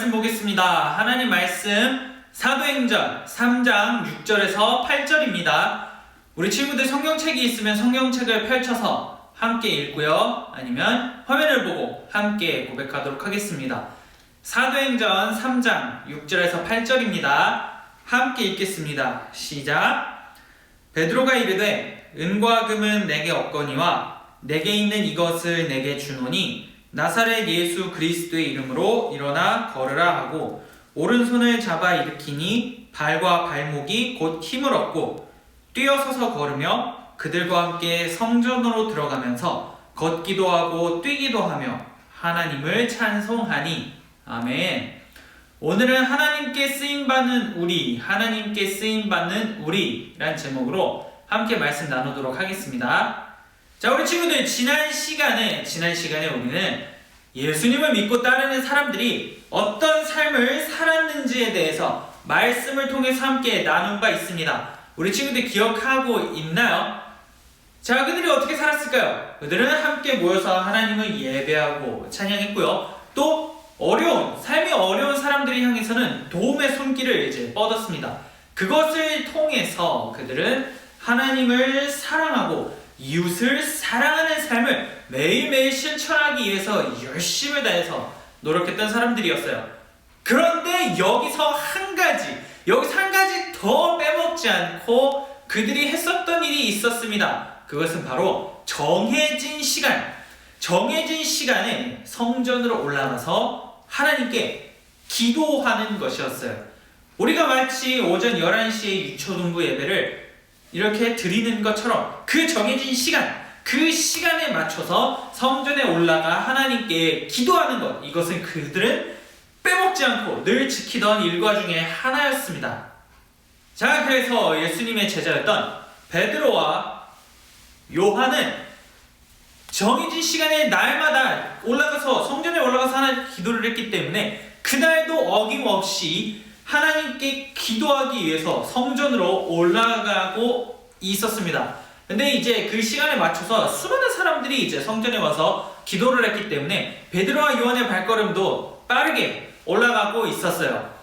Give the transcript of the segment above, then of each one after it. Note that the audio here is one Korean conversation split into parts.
말씀 보겠습니다. 하나님 말씀 사도행전 3장 6절에서 8절입니다. 우리 친구들 성경책이 있으면 성경책을 펼쳐서 함께 읽고요. 아니면 화면을 보고 함께 고백하도록 하겠습니다. 사도행전 3장 6절에서 8절입니다. 함께 읽겠습니다. 시작. 베드로가 이르되 은과 금은 내게 없거니와 내게 있는 이것을 내게 주노니 나사렛 예수 그리스도의 이름으로 일어나 걸으라 하고 오른손을 잡아 일으키니 발과 발목이 곧 힘을 얻고 뛰어서서 걸으며 그들과 함께 성전으로 들어가면서 걷기도 하고 뛰기도 하며 하나님을 찬송하니. 아멘. 오늘은 하나님께 쓰임받는 우리, 하나님께 쓰임받는 우리란 제목으로 함께 말씀 나누도록 하겠습니다. 자, 우리 친구들, 지난 시간에 우리는 예수님을 믿고 따르는 사람들이 어떤 삶을 살았는지에 대해서 말씀을 통해서 함께 나눈 바 있습니다. 우리 친구들 기억하고 있나요? 자, 그들이 어떻게 살았을까요? 그들은 함께 모여서 하나님을 예배하고 찬양했고요. 또 삶이 어려운 사람들을 향해서는 도움의 손길을 이제 뻗었습니다. 그것을 통해서 그들은 하나님을 사랑하고 이웃을 사랑하는 삶을 매일매일 실천하기 위해서 열심을 다해서 노력했던 사람들이었어요. 그런데 여기서 한 가지 더 빼먹지 않고 그들이 했었던 일이 있었습니다. 그것은 바로 정해진 시간에 성전으로 올라가서 하나님께 기도하는 것이었어요. 우리가 마치 오전 11시에 유초등부 예배를 이렇게 드리는 것처럼 그 정해진 그 시간에 맞춰서 성전에 올라가 하나님께 기도하는 것, 이것은 그들은 빼먹지 않고 늘 지키던 일과 중에 하나였습니다. 자, 그래서 예수님의 제자였던 베드로와 요한은 정해진 시간에 날마다 성전에 올라가서 하나님께 기도를 했기 때문에 그날도 어김없이 하나님께 기도하기 위해서 성전으로 올라가고 있었습니다. 근데 이제 그 시간에 맞춰서 수많은 사람들이 이제 성전에 와서 기도를 했기 때문에 베드로와 요한의 발걸음도 빠르게 올라가고 있었어요.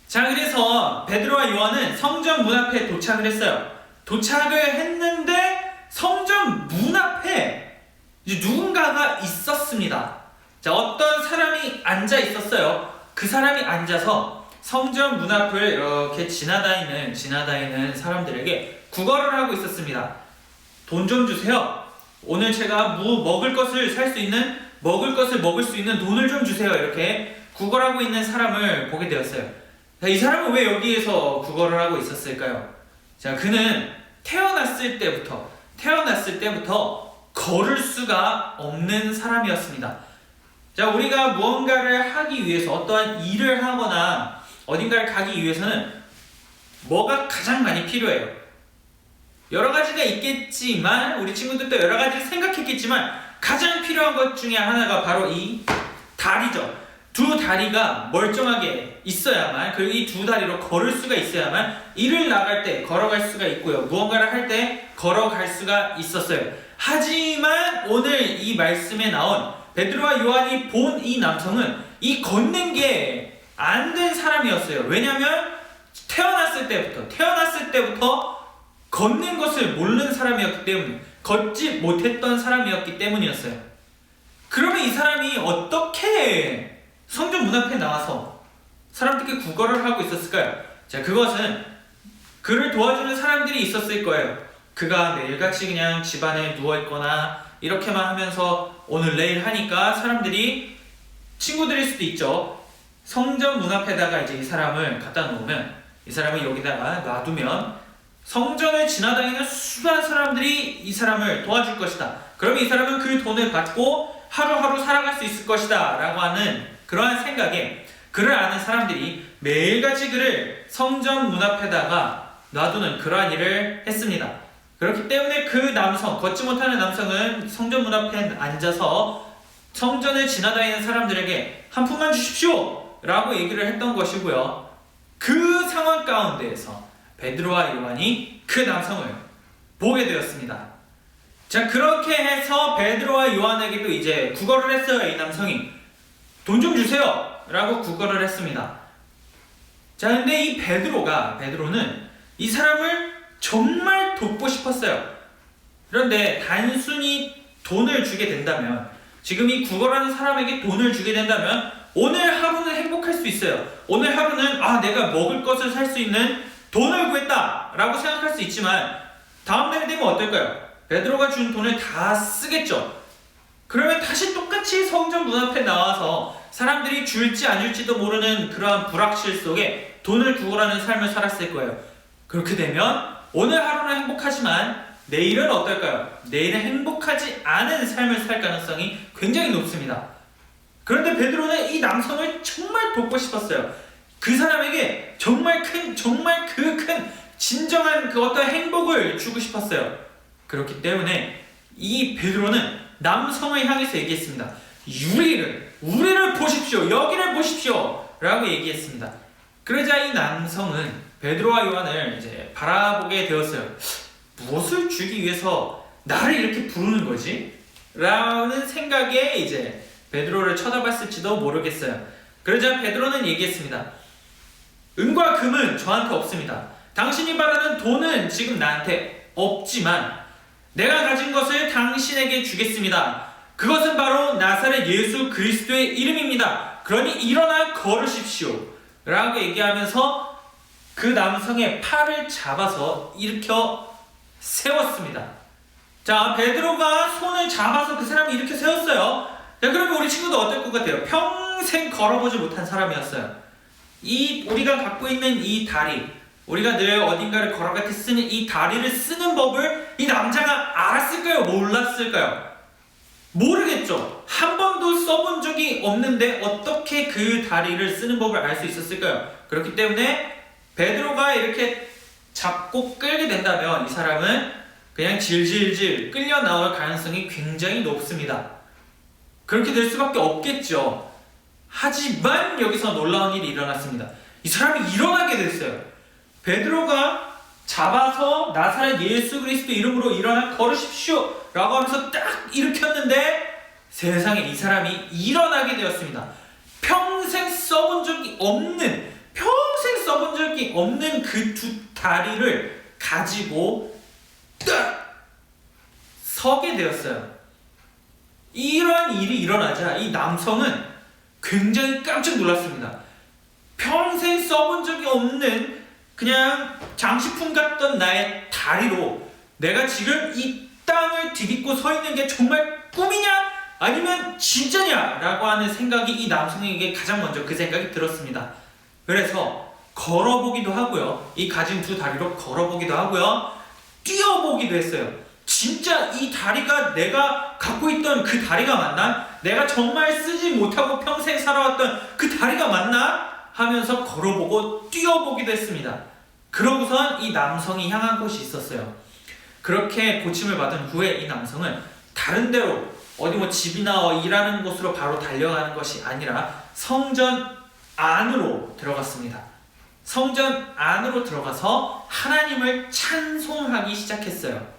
자, 그래서 베드로와 요한은 성전 문 앞에 도착을 했어요. 도착을 했는데 성전 문 앞에 이제 누군가가 있었습니다. 자, 어떤 사람이 앉아 있었어요. 그 사람이 앉아서 성전 문 앞을 이렇게 지나다니는 사람들에게 구걸을 하고 있었습니다. 돈 좀 주세요. 오늘 제가 먹을 것을 먹을 수 있는 돈을 좀 주세요. 이렇게 구걸하고 있는 사람을 보게 되었어요. 자, 이 사람은 왜 여기에서 구걸을 하고 있었을까요? 자, 그는 태어났을 때부터 걸을 수가 없는 사람이었습니다. 자, 우리가 무언가를 하기 위해서 어떠한 일을 하거나 어딘가를 가기 위해서는 뭐가 가장 많이 필요해요? 여러 가지가 있겠지만 우리 친구들도 여러 가지를 생각했겠지만 가장 필요한 것 중에 하나가 바로 이 다리죠. 두 다리가 멀쩡하게 있어야만, 그리고 이 두 다리로 걸을 수가 있어야만 일을 나갈 때 걸어갈 수가 있고요. 무언가를 할 때 걸어갈 수가 있었어요. 하지만 오늘 이 말씀에 나온 베드로와 요한이 본 이 남성은 이 걷는 게 안 된 사람이었어요. 왜냐하면 태어났을 때부터 걷는 것을 모르는 사람이었기 때문에, 걷지 못했던 사람이었기 때문이었어요. 그러면 이 사람이 어떻게 성전 문 앞에 나와서 사람들께 구걸을 하고 있었을까요? 자, 그것은 그를 도와주는 사람들이 있었을 거예요. 그가 매일같이 그냥 집안에 누워있거나 이렇게만 하면서 오늘 내일 하니까 친구들일 수도 있죠. 성전 문 앞에다가 이제 이 사람을 갖다 놓으면, 이 사람을 여기다가 놔두면 성전을 지나다니는 수많은 사람들이 이 사람을 도와줄 것이다. 그러면 이 사람은 그 돈을 받고 하루하루 살아갈 수 있을 것이다 라고 하는 그러한 생각에 그를 아는 사람들이 매일같이 그를 성전 문 앞에다가 놔두는 그러한 일을 했습니다. 그렇기 때문에 그 남성, 걷지 못하는 남성은 성전 문 앞에 앉아서 성전을 지나다니는 사람들에게 한 푼만 주십시오 라고 얘기를 했던 것이고요. 그 상황 가운데에서 베드로와 요한이 그 남성을 보게 되었습니다. 자, 그렇게 해서 베드로와 요한에게도 이제 구걸을 했어요. 이 남성이 돈 좀 주세요. 라고 구걸을 했습니다. 자, 근데 이 베드로는 이 사람을 정말 돕고 싶었어요. 그런데 단순히 돈을 주게 된다면, 지금 이 구걸하는 사람에게 돈을 주게 된다면 오늘 하루는 행복할 수 있어요. 오늘 하루는 내가 먹을 것을 살 수 있는 돈을 구했다 라고 생각할 수 있지만, 다음날이 되면 어떨까요? 베드로가 준 돈을 다 쓰겠죠. 그러면 다시 똑같이 성전 문 앞에 나와서 사람들이 줄지 안 줄지도 모르는 그러한 불확실 속에 돈을 구걸하는 삶을 살았을 거예요. 그렇게 되면 오늘 하루는 행복하지만 내일은 어떨까요? 내일은 행복하지 않은 삶을 살 가능성이 굉장히 높습니다. 그런데 베드로는 이 남성을 정말 돕고 싶었어요. 그 사람에게 정말 큰 진정한 그 어떤 행복을 주고 싶었어요. 그렇기 때문에 이 베드로는 남성을 향해서 얘기했습니다. 우리를 보십시오. 여기를 보십시오. 라고 얘기했습니다. 그러자 이 남성은 베드로와 요한을 이제 바라보게 되었어요. 무엇을 주기 위해서 나를 이렇게 부르는 거지? 라는 생각에 이제 베드로를 쳐다봤을지도 모르겠어요. 그러자 베드로는 얘기했습니다. 은과 금은 저한테 없습니다. 당신이 바라는 돈은 지금 나한테 없지만 내가 가진 것을 당신에게 주겠습니다. 그것은 바로 나사렛 예수 그리스도의 이름입니다. 그러니 일어나 걸으십시오. 라고 얘기하면서 그 남성의 팔을 잡아서 일으켜 세웠습니다. 자, 베드로가 손을 잡아서 그 사람을 일으켜 세웠어요. 자, 그러면 우리 친구도 어떨 것 같아요? 평생 걸어보지 못한 사람이었어요. 우리가 갖고 있는 이 다리, 우리가 늘 어딘가를 걸어갈 때 쓰는 이 다리를 쓰는 법을 이 남자가 알았을까요? 몰랐을까요? 모르겠죠. 한 번도 써본 적이 없는데 어떻게 그 다리를 쓰는 법을 알 수 있었을까요? 그렇기 때문에 베드로가 이렇게 잡고 끌게 된다면 이 사람은 그냥 질질질 끌려 나올 가능성이 굉장히 높습니다. 그렇게 될 수밖에 없겠죠. 하지만 여기서 놀라운 일이 일어났습니다. 이 사람이 일어나게 됐어요. 베드로가 잡아서 나사렛 예수 그리스도 이름으로 일어나 걸으십시오 라고 하면서 딱 일으켰는데 세상에 이 사람이 일어나게 되었습니다. 평생 써본 적이 없는 그 두 다리를 가지고 딱 서게 되었어요. 이러한 일이 일어나자 이 남성은 굉장히 깜짝 놀랐습니다. 평생 써본 적이 없는 그냥 장식품 같던 나의 다리로 내가 지금 이 땅을 디딛고 서 있는 게 정말 꿈이냐? 아니면 진짜냐? 라고 하는 생각이 이 남성에게 가장 먼저 그 생각이 들었습니다. 그래서 걸어보기도 하고요. 이 가진 두 다리로 걸어보기도 하고요. 뛰어보기도 했어요. 진짜 이 다리가 내가 갖고 있던 그 다리가 맞나? 내가 정말 쓰지 못하고 평생 살아왔던 그 다리가 맞나? 하면서 걸어보고 뛰어보기도 했습니다. 그러고선 이 남성이 향한 곳이 있었어요. 그렇게 고침을 받은 후에 이 남성은 다른 데로 어디 집이나 일하는 곳으로 바로 달려가는 것이 아니라 성전 안으로 들어갔습니다. 성전 안으로 들어가서 하나님을 찬송하기 시작했어요.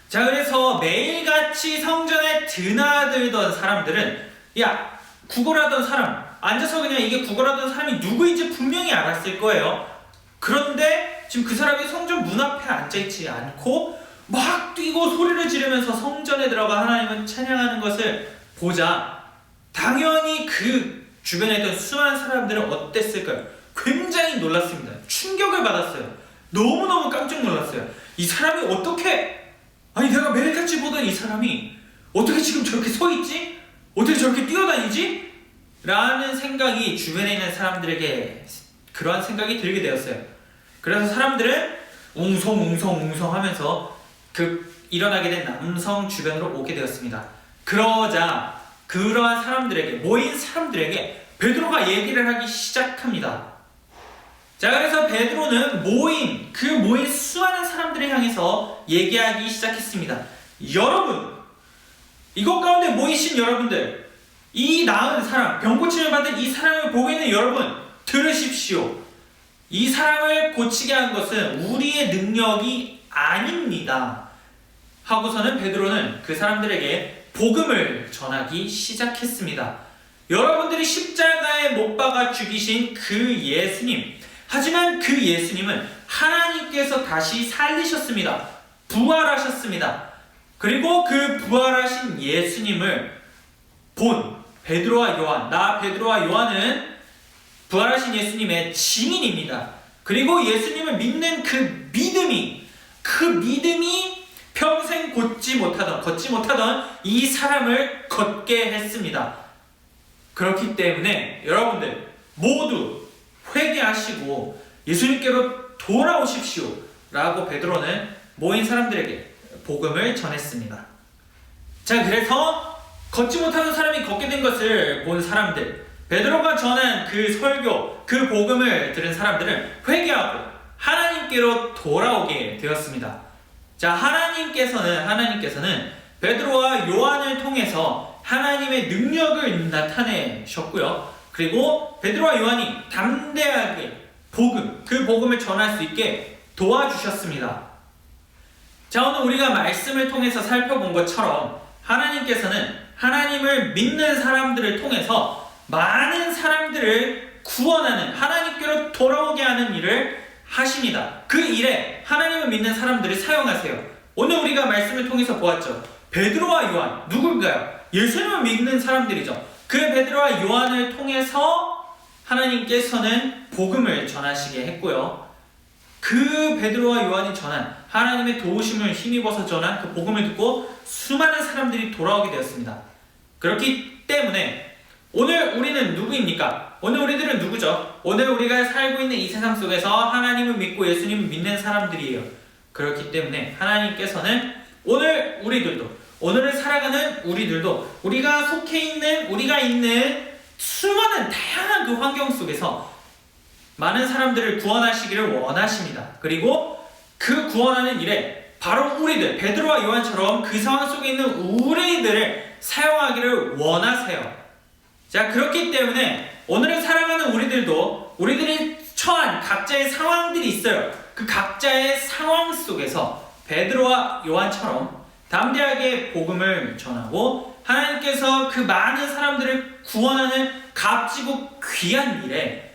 자, 그래서 매일같이 성전에 드나들던 사람들은 구걸하던 사람, 앉아서 그냥 이게 구걸하던 사람이 누구인지 분명히 알았을 거예요. 그런데 지금 그 사람이 성전 문 앞에 앉아있지 않고 막 뛰고 소리를 지르면서 성전에 들어가 하나님을 찬양하는 것을 보자 당연히 그 주변에 있던 수많은 사람들은 어땠을까요? 굉장히 놀랐습니다. 충격을 받았어요. 너무너무 깜짝 놀랐어요. 이 사람이 어떻게, 내가 매일같이 보던 이 사람이 어떻게 지금 저렇게 서 있지? 어떻게 저렇게 뛰어다니지? 라는 생각이 주변에 있는 사람들에게 그러한 생각이 들게 되었어요. 그래서 사람들은 웅성웅성 하면서 그 일어나게 된 남성 주변으로 오게 되었습니다. 그러자 그러한 사람들에게, 모인 사람들에게 베드로가 얘기를 하기 시작합니다. 자, 그래서 베드로는 모인 수많은 사람들을 향해서 얘기하기 시작했습니다. 여러분, 이것 가운데 모이신 여러분들, 이 나은 사람, 병고침을 받은 이 사람을 보고 있는 여러분, 들으십시오. 이 사람을 고치게 한 것은 우리의 능력이 아닙니다. 하고서는 베드로는 그 사람들에게 복음을 전하기 시작했습니다. 여러분들이 십자가에 못 박아 죽이신 그 예수님. 하지만 그 예수님은 하나님께서 다시 살리셨습니다. 부활하셨습니다. 그리고 그 부활하신 예수님을 본 베드로와 요한, 나 베드로와 요한은 부활하신 예수님의 증인입니다. 그리고 예수님을 믿는 그 믿음이 평생 걷지 못하던 이 사람을 걷게 했습니다. 그렇기 때문에 여러분들 모두 회개하시고 예수님께로 돌아오십시오 라고 베드로는 모인 사람들에게 복음을 전했습니다. 자, 그래서 걷지 못하는 사람이 걷게 된 것을 본 사람들, 베드로가 전한 그 설교, 그 복음을 들은 사람들은 회개하고 하나님께로 돌아오게 되었습니다. 자, 하나님께서는 베드로와 요한을 통해서 하나님의 능력을 나타내셨고요. 그리고 베드로와 요한이 담대하게 그 복음을 전할 수 있게 도와주셨습니다. 자, 오늘 우리가 말씀을 통해서 살펴본 것처럼 하나님께서는 하나님을 믿는 사람들을 통해서 많은 사람들을 구원하는, 하나님께로 돌아오게 하는 일을 하십니다. 그 일에 하나님을 믿는 사람들을 사용하세요. 오늘 우리가 말씀을 통해서 보았죠. 베드로와 요한, 누굴까요? 예수님을 믿는 사람들이죠. 그 베드로와 요한을 통해서 하나님께서는 복음을 전하시게 했고요. 그 베드로와 요한이 전한 하나님의 도우심을 힘입어서 전한 그 복음을 듣고 수많은 사람들이 돌아오게 되었습니다. 그렇기 때문에 오늘 우리는 누구입니까? 오늘 우리들은 누구죠? 오늘 우리가 살고 있는 이 세상 속에서 하나님을 믿고 예수님을 믿는 사람들이에요. 그렇기 때문에 하나님께서는 오늘을 살아가는 우리들도 우리가 있는 수많은 다양한 그 환경 속에서 많은 사람들을 구원하시기를 원하십니다. 그리고 그 구원하는 일에 바로 우리들, 베드로와 요한처럼 그 상황 속에 있는 우리들을 사용하기를 원하세요. 자, 그렇기 때문에 오늘을 살아가는 우리들이 처한 각자의 상황들이 있어요. 그 각자의 상황 속에서 베드로와 요한처럼 담대하게 복음을 전하고 하나님께서 그 많은 사람들을 구원하는 값지고 귀한 일에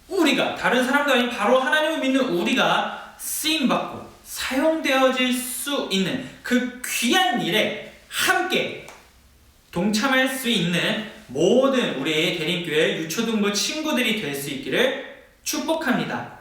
우리가, 다른 사람도 아닌 바로 하나님을 믿는 우리가 쓰임받고 사용되어질 수 있는 그 귀한 일에 함께 동참할 수 있는 모든 우리의 대림교회 유초등부 친구들이 될 수 있기를 축복합니다.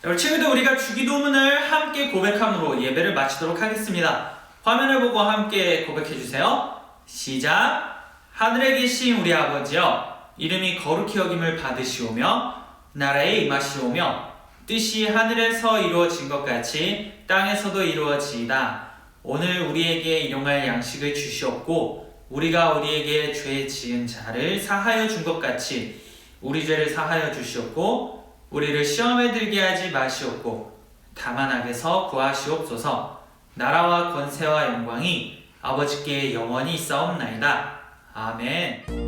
자, 친구들, 우리가 주기도문을 함께 고백함으로 예배를 마치도록 하겠습니다. 화면을 보고 함께 고백해주세요. 시작! 하늘에 계신 우리 아버지여, 이름이 거룩히 여김을 받으시오며 나라에 임하시오며 뜻이 하늘에서 이루어진 것 같이 땅에서도 이루어지이다. 오늘 우리에게 일용할 양식을 주시옵고 우리가 우리에게 죄 지은 자를 사하여 준 것 같이 우리 죄를 사하여 주시옵고 우리를 시험에 들게 하지 마시옵고 다만 악에서 구하시옵소서. 나라와 권세와 영광이 아버지께 영원히 있사옵나이다. 아멘.